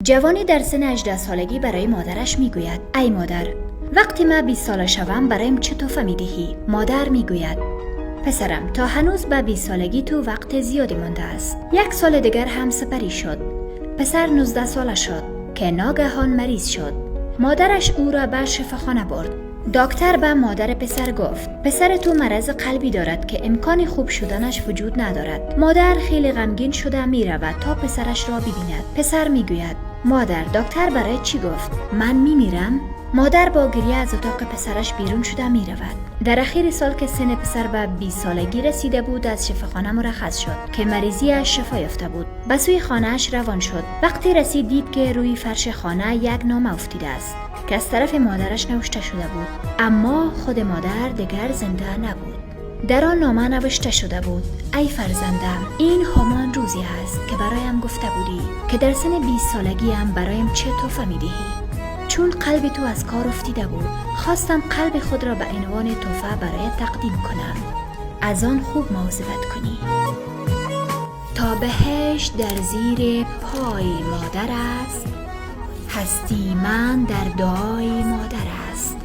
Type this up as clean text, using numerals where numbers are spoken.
جوانی در سن 18 سالگی برای مادرش میگوید: ای مادر، وقتی من 20 ساله شوم برایم چه تحفه میدهی؟ مادر میگوید: پسرم، تا هنوز به 20 سالگی تو وقت زیادی مانده است. 1 سال دیگر هم سپری شد. پسر 19 ساله شد که ناگهان مریض شد. مادرش او را به شفاخانه برد. دکتر به مادر پسر گفت: پسر تو مرض قلبی دارد که امکان خوب شدنش وجود ندارد. مادر خیلی غمگین شده می رود تا پسرش را ببیند. پسر می گوید: مادر، دکتر برای چی گفت؟ من می میرم؟ مادر با گریه از اتاق پسرش بیرون شده می رود. در اخیر سال که سن پسر به 20 سالگی رسیده بود، از شفاخانه مرخص شد که مریضیش شفا یافته بود. به سوی خانه‌اش روان شد. وقتی رسید دید که روی فرش خانه یک نامه افتیده است که از طرف مادرش نوشته شده بود، اما خود مادر دیگر زنده نبود. در آن نامه نوشته شده بود: ای فرزندم، این همان روزی است که برایم گفته بودی که در سن 20 سالگیم برایم چه تحفه میدهی. چون قلب تو از کار افتیده بود، خواستم قلب خود را به عنوان تحفه برایت تقدیم کنم. از آن خوب مواظبت کنی تا بهشت در زیر پای مادر است، هستی من در دعای مادر است.